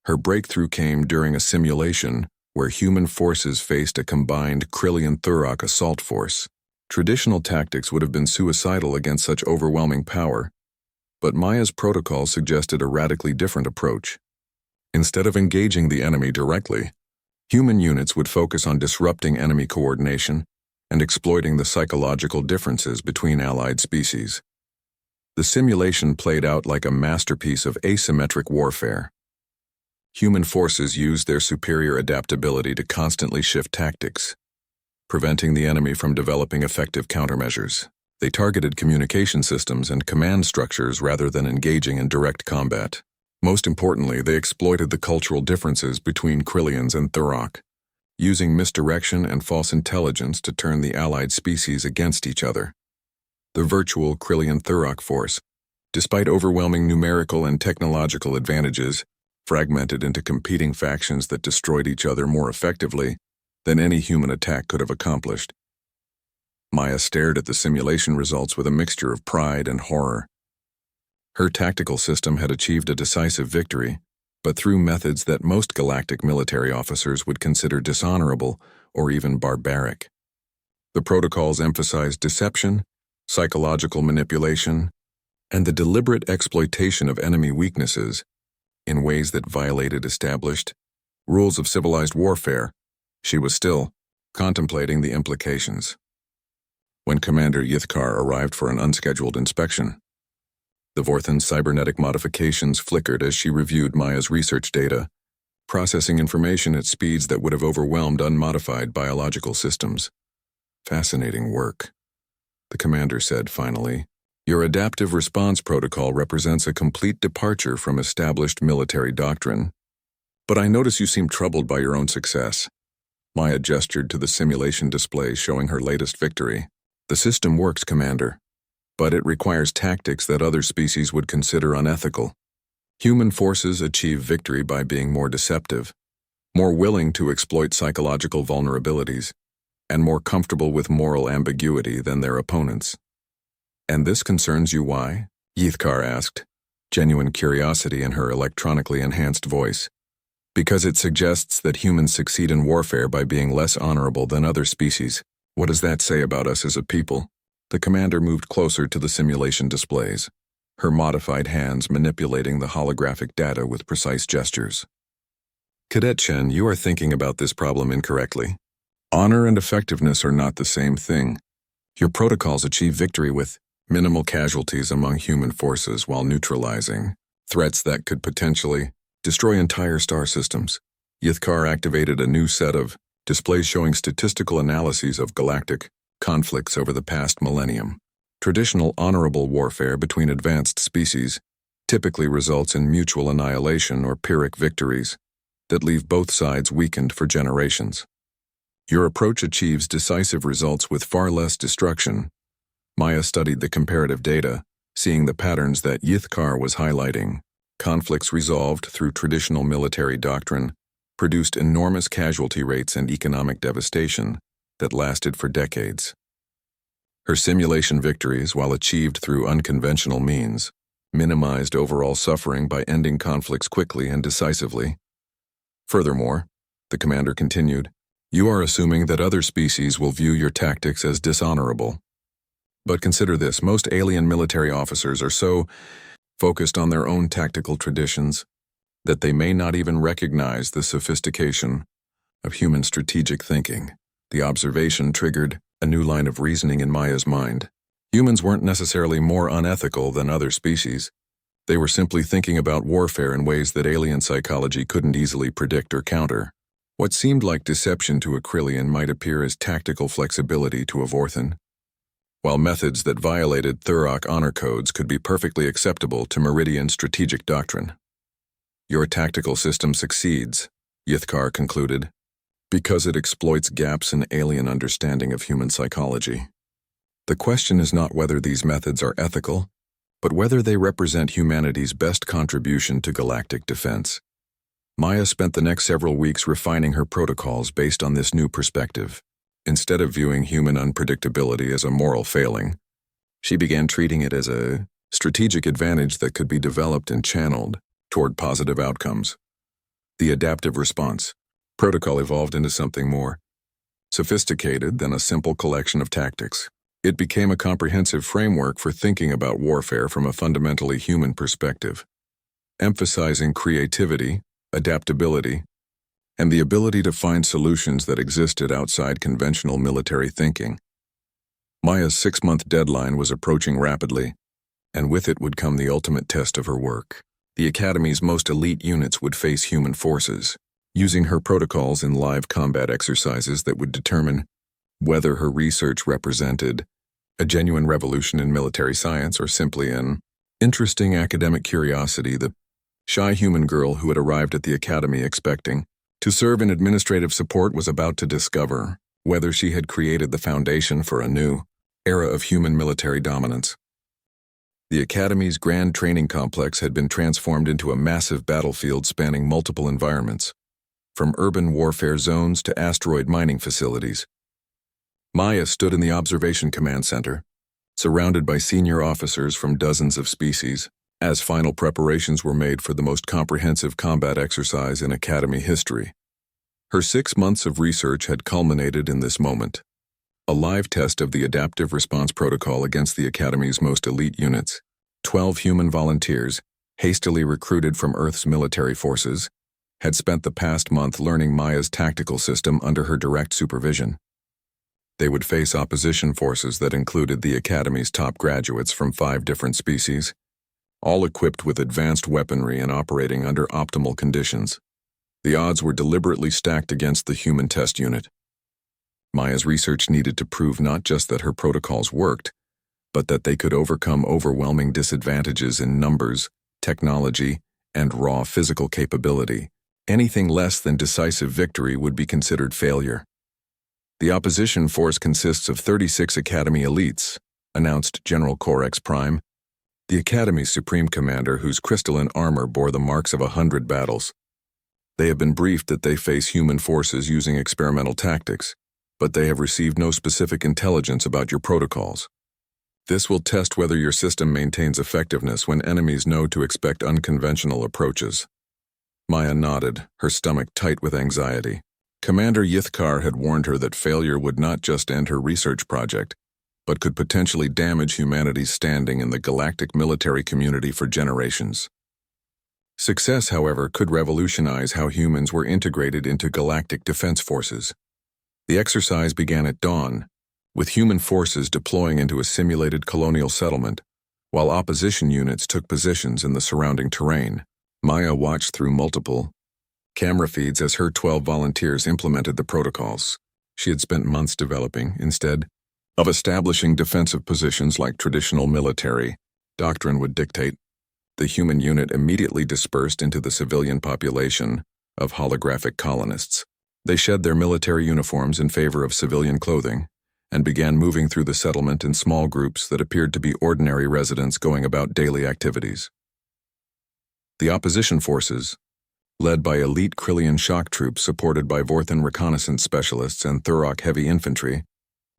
Her breakthrough came during a simulation where human forces faced a combined Krillian-Thurok assault force. Traditional tactics would have been suicidal against such overwhelming power, but Maya's protocol suggested a radically different approach. Instead of engaging the enemy directly, human units would focus on disrupting enemy coordination and exploiting the psychological differences between allied species. The simulation played out like a masterpiece of asymmetric warfare. Human forces used their superior adaptability to constantly shift tactics, preventing the enemy from developing effective countermeasures. They targeted communication systems and command structures rather than engaging in direct combat. Most importantly, they exploited the cultural differences between Krillians and Thurok, using misdirection and false intelligence to turn the allied species against each other. The virtual Krillian-Thurok force, despite overwhelming numerical and technological advantages, fragmented into competing factions that destroyed each other more effectively than any human attack could have accomplished. Maya stared at the simulation results with a mixture of pride and horror. Her tactical system had achieved a decisive victory, but through methods that most galactic military officers would consider dishonorable or even barbaric. The protocols emphasized deception, psychological manipulation, and the deliberate exploitation of enemy weaknesses in ways that violated established rules of civilized warfare. She was still contemplating the implications when Commander Yithkar arrived for an unscheduled inspection. The Vorthan's cybernetic modifications flickered as she reviewed Maya's research data, processing information at speeds that would have overwhelmed unmodified biological systems. Fascinating work, the commander said finally. Your adaptive response protocol represents a complete departure from established military doctrine. But I notice you seem troubled by your own success. Maya gestured to the simulation display showing her latest victory. The system works, Commander, but it requires tactics that other species would consider unethical. Human forces achieve victory by being more deceptive, more willing to exploit psychological vulnerabilities, and more comfortable with moral ambiguity than their opponents. And this concerns you why? Yithkar asked, genuine curiosity in her electronically enhanced voice. Because it suggests that humans succeed in warfare by being less honorable than other species. What does that say about us as a people? The commander moved closer to the simulation displays, her modified hands manipulating the holographic data with precise gestures. Cadet Chen, you are thinking about this problem incorrectly. Honor and effectiveness are not the same thing. Your protocols achieve victory with minimal casualties among human forces while neutralizing threats that could potentially destroy entire star systems. Yithkar activated a new set of displays showing statistical analyses of galactic conflicts over the past millennium. Traditional honorable warfare between advanced species typically results in mutual annihilation or Pyrrhic victories that leave both sides weakened for generations. Your approach achieves decisive results with far less destruction. Maya studied the comparative data, seeing the patterns that Yithkar was highlighting. Conflicts resolved through traditional military doctrine produced enormous casualty rates and economic devastation that lasted for decades. Her simulation victories, while achieved through unconventional means, minimized overall suffering by ending conflicts quickly and decisively. Furthermore, the commander continued, you are assuming that other species will view your tactics as dishonorable. But consider this, most alien military officers are so focused on their own tactical traditions that they may not even recognize the sophistication of human strategic thinking. The observation triggered a new line of reasoning in Maya's mind. Humans weren't necessarily more unethical than other species. They were simply thinking about warfare in ways that alien psychology couldn't easily predict or counter. What seemed like deception to a Krillian might appear as tactical flexibility to a Vorthan, while methods that violated Thurok honor codes could be perfectly acceptable to Meridian strategic doctrine. Your tactical system succeeds, Yithkar concluded, because it exploits gaps in alien understanding of human psychology. The question is not whether these methods are ethical, but whether they represent humanity's best contribution to galactic defense. Maya spent the next several weeks refining her protocols based on this new perspective. Instead of viewing human unpredictability as a moral failing, she began treating it as a strategic advantage that could be developed and channeled toward positive outcomes. The adaptive response protocol evolved into something more sophisticated than a simple collection of tactics. It became a comprehensive framework for thinking about warfare from a fundamentally human perspective, emphasizing creativity, adaptability, and the ability to find solutions that existed outside conventional military thinking. Maya's 6-month deadline was approaching rapidly, and with it would come the ultimate test of her work. The Academy's most elite units would face human forces, using her protocols in live combat exercises that would determine whether her research represented a genuine revolution in military science or simply an interesting academic curiosity. The shy human girl who had arrived at the Academy expecting to serve in administrative support was about to discover whether she had created the foundation for a new era of human military dominance. The Academy's grand training complex had been transformed into a massive battlefield spanning multiple environments, from urban warfare zones to asteroid mining facilities. Maya stood in the Observation Command Center, surrounded by senior officers from dozens of species, as final preparations were made for the most comprehensive combat exercise in Academy history. Her 6 months of research had culminated in this moment, a live test of the adaptive response protocol against the Academy's most elite units. 12 human volunteers, hastily recruited from Earth's military forces, had spent the past month learning Maya's tactical system under her direct supervision. They would face opposition forces that included the Academy's top graduates from 5 different species, all equipped with advanced weaponry and operating under optimal conditions. The odds were deliberately stacked against the human test unit. Maya's research needed to prove not just that her protocols worked, but that they could overcome overwhelming disadvantages in numbers, technology, and raw physical capability. Anything less than decisive victory would be considered failure. The opposition force consists of 36 Academy elites, announced General Corex Prime, the Academy's supreme commander whose crystalline armor bore the marks of 100 battles. They have been briefed that they face human forces using experimental tactics, but they have received no specific intelligence about your protocols. This will test whether your system maintains effectiveness when enemies know to expect unconventional approaches. Maya nodded, her stomach tight with anxiety. Commander Yithkar had warned her that failure would not just end her research project, but could potentially damage humanity's standing in the galactic military community for generations. Success, however, could revolutionize how humans were integrated into galactic defense forces. The exercise began at dawn, with human forces deploying into a simulated colonial settlement, while opposition units took positions in the surrounding terrain. Maya watched through multiple camera feeds as her 12 volunteers implemented the protocols she had spent months developing. Instead of establishing defensive positions like traditional military doctrine would dictate, the human unit immediately dispersed into the civilian population of holographic colonists. They shed their military uniforms in favor of civilian clothing and began moving through the settlement in small groups that appeared to be ordinary residents going about daily activities. The opposition forces, led by elite Krillian shock troops supported by Vorthan reconnaissance specialists and Thurok heavy infantry,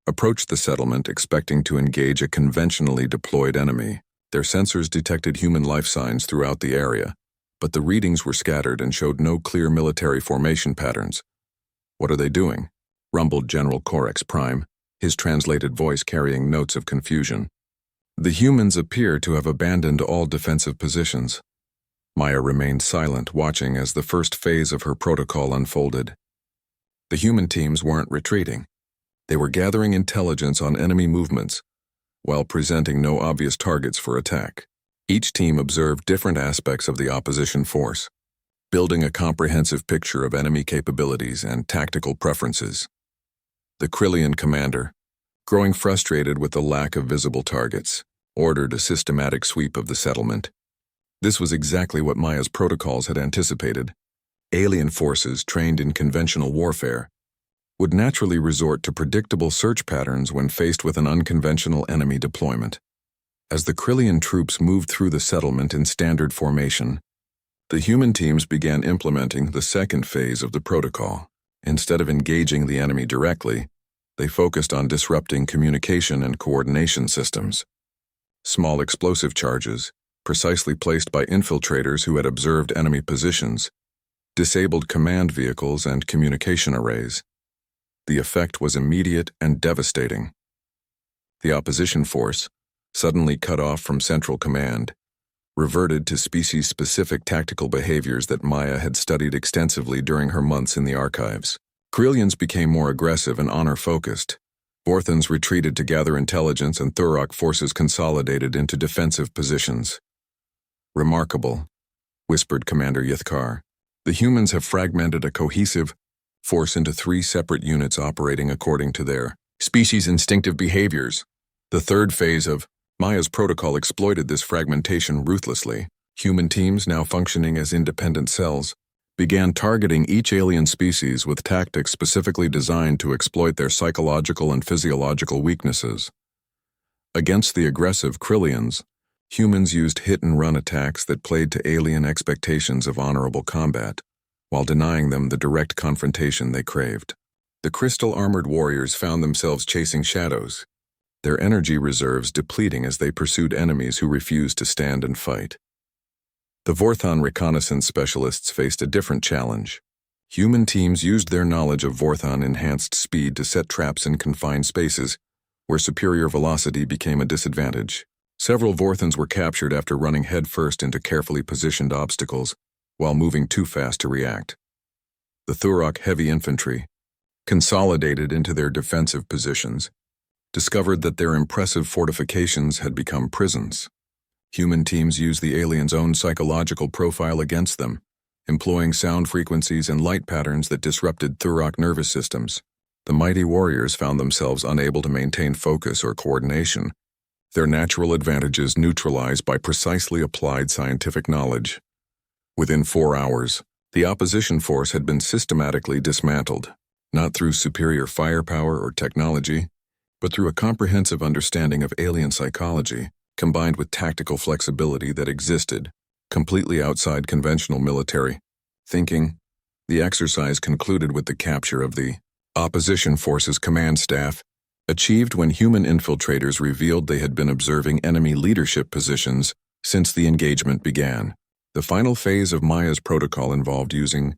approached the settlement expecting to engage a conventionally deployed enemy. Their sensors detected human life signs throughout the area, but the readings were scattered and showed no clear military formation patterns. "What are they doing?" rumbled General Corex Prime, his translated voice carrying notes of confusion. "The humans appear to have abandoned all defensive positions." Maya remained silent, watching as the first phase of her protocol unfolded. The human teams weren't retreating. They were gathering intelligence on enemy movements, while presenting no obvious targets for attack. Each team observed different aspects of the opposition force, building a comprehensive picture of enemy capabilities and tactical preferences. The Krillian commander, growing frustrated with the lack of visible targets, ordered a systematic sweep of the settlement. This was exactly what Maya's protocols had anticipated. Alien forces trained in conventional warfare would naturally resort to predictable search patterns when faced with an unconventional enemy deployment. As the Krillian troops moved through the settlement in standard formation, the human teams began implementing the second phase of the protocol. Instead of engaging the enemy directly, they focused on disrupting communication and coordination systems. Small explosive charges, precisely placed by infiltrators who had observed enemy positions, disabled command vehicles and communication arrays. The effect was immediate and devastating. The opposition force, suddenly cut off from central command, reverted to species-specific tactical behaviors that Maya had studied extensively during her months in the archives. Krillians became more aggressive and honor-focused, Vorthans retreated to gather intelligence and Thurok forces consolidated into defensive positions. "Remarkable," whispered Commander Yithkar. "The humans have fragmented a cohesive force into 3 separate units operating according to their species' instinctive behaviors." The third phase of Maya's protocol exploited this fragmentation ruthlessly. Human teams, now functioning as independent cells, began targeting each alien species with tactics specifically designed to exploit their psychological and physiological weaknesses. Against the aggressive Krillians, humans used hit-and-run attacks that played to alien expectations of honorable combat, while denying them the direct confrontation they craved. The crystal-armored warriors found themselves chasing shadows, their energy reserves depleting as they pursued enemies who refused to stand and fight. The Vorthon reconnaissance specialists faced a different challenge. Human teams used their knowledge of Vorthon-enhanced speed to set traps in confined spaces, where superior velocity became a disadvantage. Several Vorthons were captured after running headfirst into carefully positioned obstacles, while moving too fast to react. The Thurok heavy infantry, consolidated into their defensive positions, discovered that their impressive fortifications had become prisons. Human teams used the aliens' own psychological profile against them, employing sound frequencies and light patterns that disrupted Thurok nervous systems. The mighty warriors found themselves unable to maintain focus or coordination, their natural advantages neutralized by precisely applied scientific knowledge. Within 4 hours, the opposition force had been systematically dismantled, not through superior firepower or technology, but through a comprehensive understanding of alien psychology, combined with tactical flexibility that existed, completely outside conventional military thinking. The exercise concluded with the capture of the opposition force's command staff, achieved when human infiltrators revealed they had been observing enemy leadership positions since the engagement began. The final phase of Maya's protocol involved using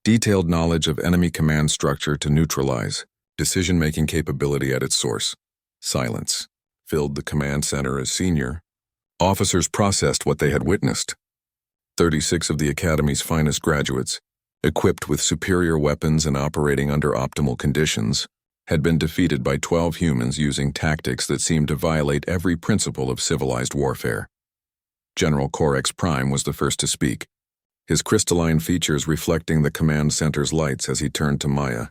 detailed knowledge of enemy command structure to neutralize decision-making capability at its source. Silence filled the command center as senior officers processed what they had witnessed. 36 of the Academy's finest graduates, equipped with superior weapons and operating under optimal conditions, had been defeated by 12 humans using tactics that seemed to violate every principle of civilized warfare. General Corex Prime was the first to speak, his crystalline features reflecting the command center's lights as he turned to Maya.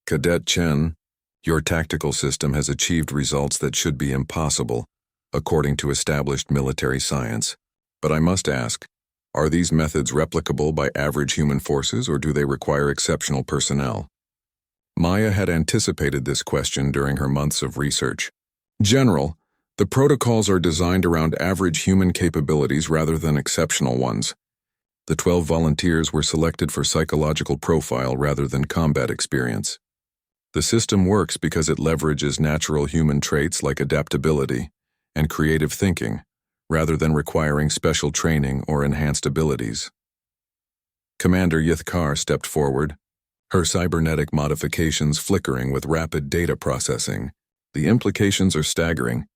"Cadet Chen, your tactical system has achieved results that should be impossible, according to established military science. But I must ask, are these methods replicable by average human forces, or do they require exceptional personnel?" Maya had anticipated this question during her months of research. "General, the protocols are designed around average human capabilities rather than exceptional ones. The 12 volunteers were selected for psychological profile rather than combat experience. The system works because it leverages natural human traits like adaptability and creative thinking, rather than requiring special training or enhanced abilities." Commander Yithkar stepped forward, her cybernetic modifications flickering with rapid data processing. "The implications are staggering.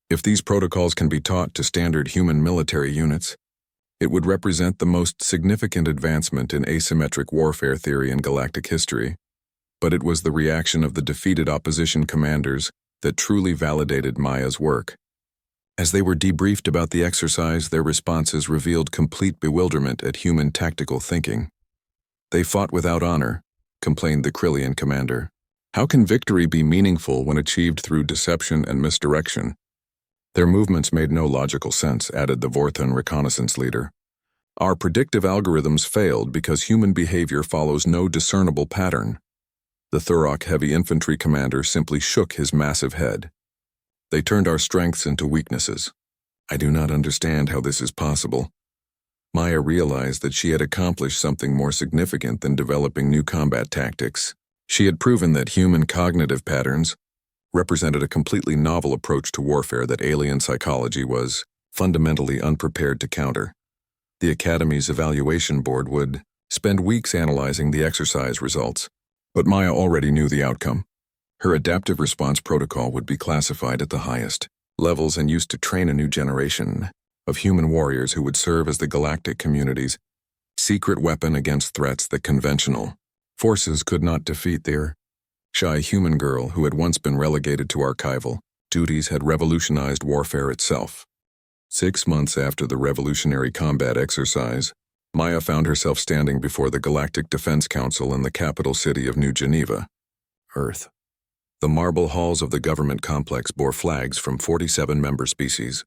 If these protocols can be taught to standard human military units, it would represent the most significant advancement in asymmetric warfare theory in galactic history. But it was the reaction of the defeated opposition commanders that truly validated Maya's work. As they were debriefed about the exercise, their responses revealed complete bewilderment at human tactical thinking. "They fought without honor," complained the Krillian commander. "How can victory be meaningful when achieved through deception and misdirection?" "Their movements made no logical sense," added the Vorthon reconnaissance leader. "Our predictive algorithms failed because human behavior follows no discernible pattern." The Thurok heavy infantry commander simply shook his massive head. "They turned our strengths into weaknesses. I do not understand how this is possible." Maya realized that she had accomplished something more significant than developing new combat tactics. She had proven that human cognitive patterns represented a completely novel approach to warfare that alien psychology was fundamentally unprepared to counter. The Academy's evaluation board would spend weeks analyzing the exercise results, but Maya already knew the outcome. Her adaptive response protocol would be classified at the highest levels and used to train a new generation of human warriors who would serve as the galactic community's secret weapon against threats that conventional forces could not defeat. Their shy human girl who had once been relegated to archival duties had revolutionized warfare itself. 6 months after the revolutionary combat exercise, Maya found herself standing before the Galactic Defense Council in the capital city of New Geneva, Earth. The marble halls of the government complex bore flags from 47 member species,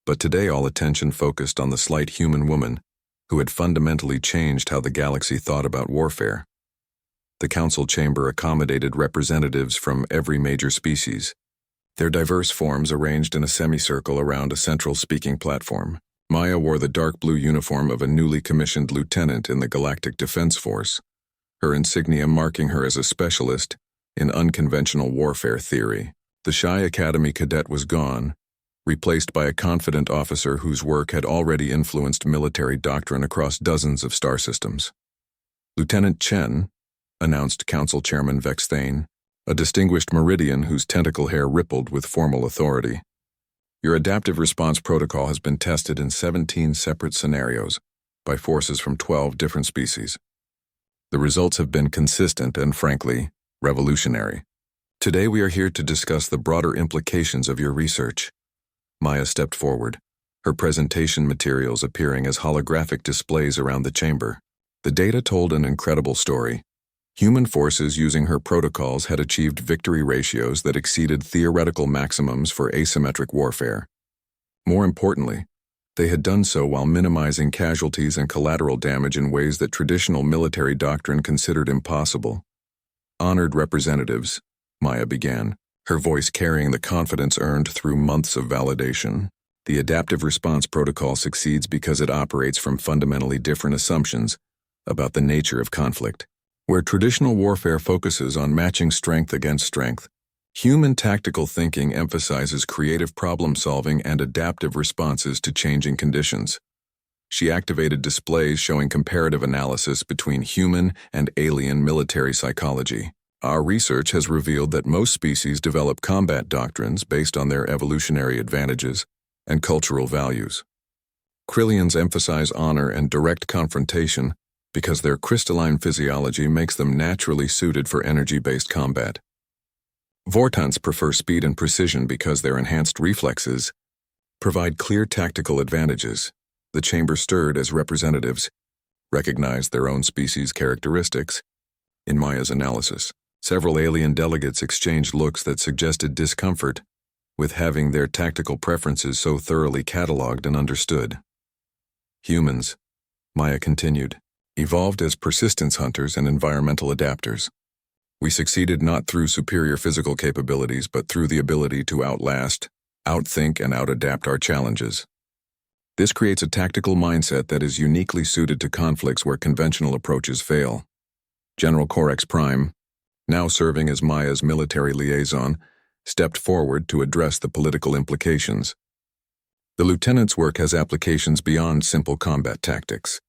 but today all attention focused on the slight human woman who had fundamentally changed how the galaxy thought about warfare. The council chamber accommodated representatives from every major species, their diverse forms arranged in a semicircle around a central speaking platform. Maya wore the dark blue uniform of a newly commissioned lieutenant in the Galactic Defense Force, her insignia marking her as a specialist in unconventional warfare theory. The shy academy cadet was gone, replaced by a confident officer whose work had already influenced military doctrine across dozens of star systems. Lieutenant Chen, announced Council Chairman Vexthane, a distinguished Meridian whose tentacle hair rippled with formal authority. Your adaptive response protocol has been tested in 17 separate scenarios by forces from 12 different species. The results have been consistent and, frankly, revolutionary. Today we are here to discuss the broader implications of your research. Maya stepped forward, her presentation materials appearing as holographic displays around the chamber. The data told an incredible story. Human forces using her protocols had achieved victory ratios that exceeded theoretical maximums for asymmetric warfare. More importantly, they had done so while minimizing casualties and collateral damage in ways that traditional military doctrine considered impossible. Honored representatives, Maya began, her voice carrying the confidence earned through months of validation. The adaptive response protocol succeeds because it operates from fundamentally different assumptions about the nature of conflict. Where traditional warfare focuses on matching strength against strength, human tactical thinking emphasizes creative problem-solving and adaptive responses to changing conditions. She activated displays showing comparative analysis between human and alien military psychology. Our research has revealed that most species develop combat doctrines based on their evolutionary advantages and cultural values. Krillians emphasize honor and direct confrontation because their crystalline physiology makes them naturally suited for energy-based combat. Vortons prefer speed and precision because their enhanced reflexes provide clear tactical advantages. The chamber stirred as representatives recognized their own species' characteristics. In Maya's analysis, several alien delegates exchanged looks that suggested discomfort with having their tactical preferences so thoroughly cataloged and understood. Humans, Maya continued, evolved as persistence hunters and environmental adapters. We succeeded not through superior physical capabilities but through the ability to outlast, outthink, and outadapt our challenges. This creates a tactical mindset that is uniquely suited to conflicts where conventional approaches fail. General Corex Prime, now serving as Maya's military liaison, stepped forward to address the political implications. The lieutenant's work has applications beyond simple combat tactics.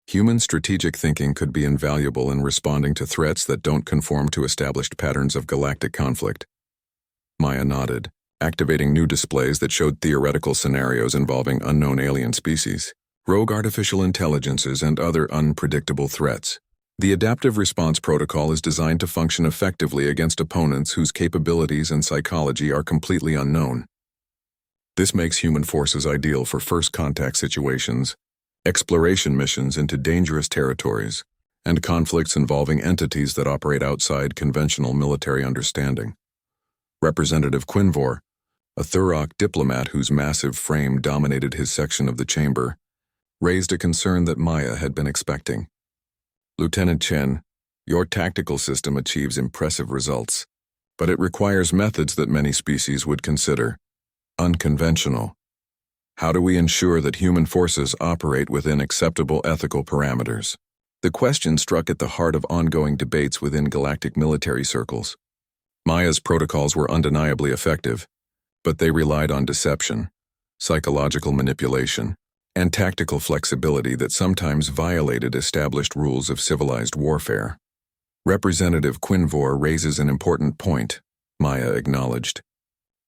Human strategic thinking could be invaluable in responding to threats that don't conform to established patterns of galactic conflict. Maya nodded, activating new displays that showed theoretical scenarios involving unknown alien species, rogue artificial intelligences, and other unpredictable threats. The adaptive response protocol is designed to function effectively against opponents whose capabilities and psychology are completely unknown. This makes human forces ideal for first contact situations, exploration missions into dangerous territories, and conflicts involving entities that operate outside conventional military understanding. Representative Quinvor, a Thurok diplomat whose massive frame dominated his section of the chamber, raised a concern that Maya had been expecting. Lieutenant Chen, your tactical system achieves impressive results, but it requires methods that many species would consider unconventional. How do we ensure that human forces operate within acceptable ethical parameters? The question struck at the heart of ongoing debates within galactic military circles. Maya's protocols were undeniably effective, but they relied on deception, psychological manipulation, and tactical flexibility that sometimes violated established rules of civilized warfare. Representative Quinvor raises an important point, Maya acknowledged.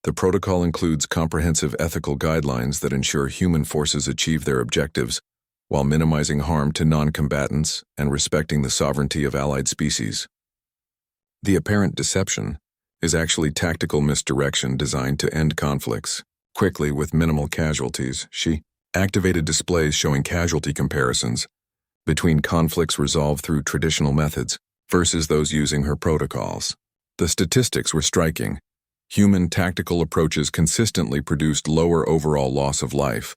The protocol includes comprehensive ethical guidelines that ensure human forces achieve their objectives while minimizing harm to non-combatants and respecting the sovereignty of allied species. The apparent deception is actually tactical misdirection designed to end conflicts quickly with minimal casualties. She activated displays showing casualty comparisons between conflicts resolved through traditional methods versus those using her protocols. The statistics were striking. Human tactical approaches consistently produced lower overall loss of life,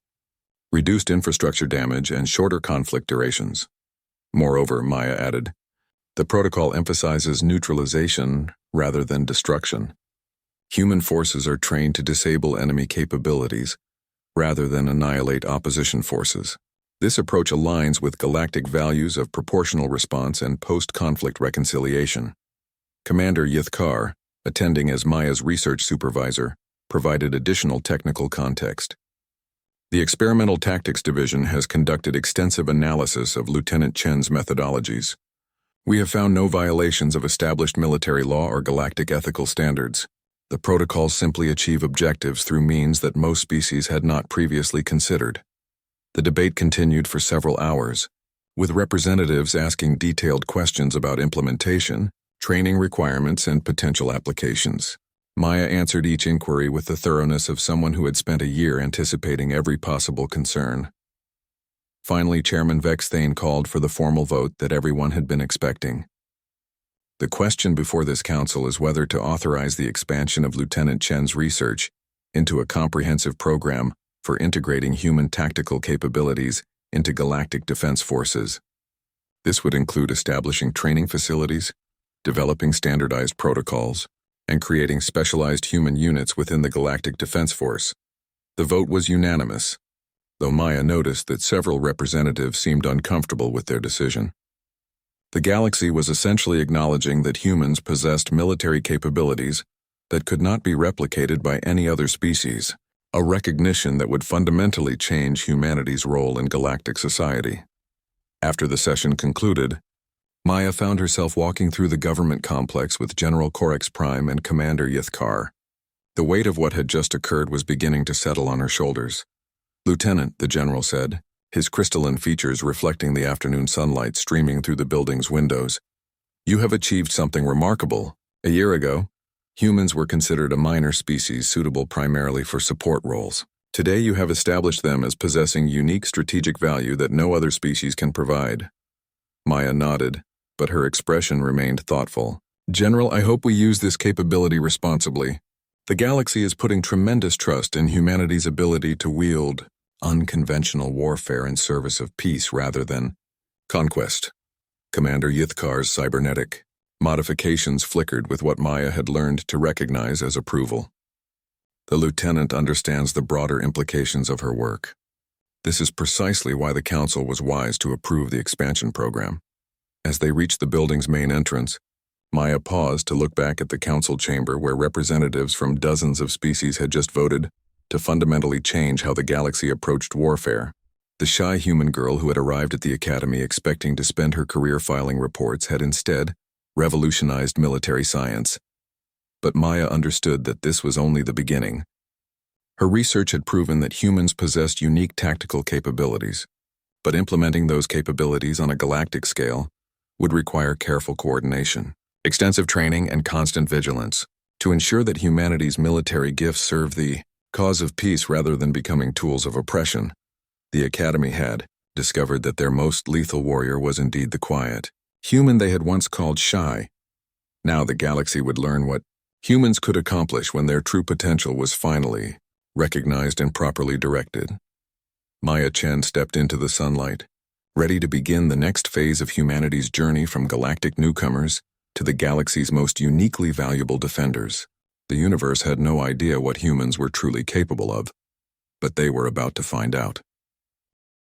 reduced infrastructure damage, and shorter conflict durations. Moreover, Maya added, the protocol emphasizes neutralization rather than destruction. Human forces are trained to disable enemy capabilities rather than annihilate opposition forces. This approach aligns with galactic values of proportional response and post-conflict reconciliation. Commander Yithkar, attending as Maya's research supervisor, provided additional technical context. The Experimental Tactics Division has conducted extensive analysis of Lieutenant Chen's methodologies. We have found no violations of established military law or galactic ethical standards. The protocols simply achieve objectives through means that most species had not previously considered. The debate continued for several hours, with representatives asking detailed questions about implementation, training requirements, and potential applications. Maya answered each inquiry with the thoroughness of someone who had spent a year anticipating every possible concern. Finally, Chairman Vexthane called for the formal vote that everyone had been expecting. The question before this council is whether to authorize the expansion of Lieutenant Chen's research into a comprehensive program for integrating human tactical capabilities into galactic defense forces. This would include establishing training facilities, developing standardized protocols, and creating specialized human units within the Galactic Defense Force. The vote was unanimous, though Maya noticed that several representatives seemed uncomfortable with their decision. The galaxy was essentially acknowledging that humans possessed military capabilities that could not be replicated by any other species, a recognition that would fundamentally change humanity's role in galactic society. After the session concluded, Maya found herself walking through the government complex with General Corex Prime and Commander Yithkar. The weight of what had just occurred was beginning to settle on her shoulders. "Lieutenant," the general said, his crystalline features reflecting the afternoon sunlight streaming through the building's windows, "you have achieved something remarkable. A year ago, humans were considered a minor species suitable primarily for support roles. Today you have established them as possessing unique strategic value that no other species can provide." Maya nodded, but her expression remained thoughtful. "General, I hope we use this capability responsibly. The galaxy is putting tremendous trust in humanity's ability to wield unconventional warfare in service of peace rather than conquest." Commander Yithkar's cybernetic modifications flickered with what Maya had learned to recognize as approval. The lieutenant understands the broader implications of her work. This is precisely why the council was wise to approve the expansion program. As they reached the building's main entrance, Maya paused to look back at the council chamber where representatives from dozens of species had just voted to fundamentally change how the galaxy approached warfare. The shy human girl who had arrived at the academy expecting to spend her career filing reports had instead revolutionized military science. But Maya understood that this was only the beginning. Her research had proven that humans possessed unique tactical capabilities, but implementing those capabilities on a galactic scale would require careful coordination, extensive training, and constant vigilance to ensure that humanity's military gifts serve the cause of peace rather than becoming tools of oppression. The Academy had discovered that their most lethal warrior was indeed the quiet human they had once called shy. Now the galaxy would learn what humans could accomplish when their true potential was finally recognized and properly directed. Maya Chen stepped into the sunlight, ready to begin the next phase of humanity's journey from galactic newcomers to the galaxy's most uniquely valuable defenders. The universe had no idea what humans were truly capable of, but they were about to find out.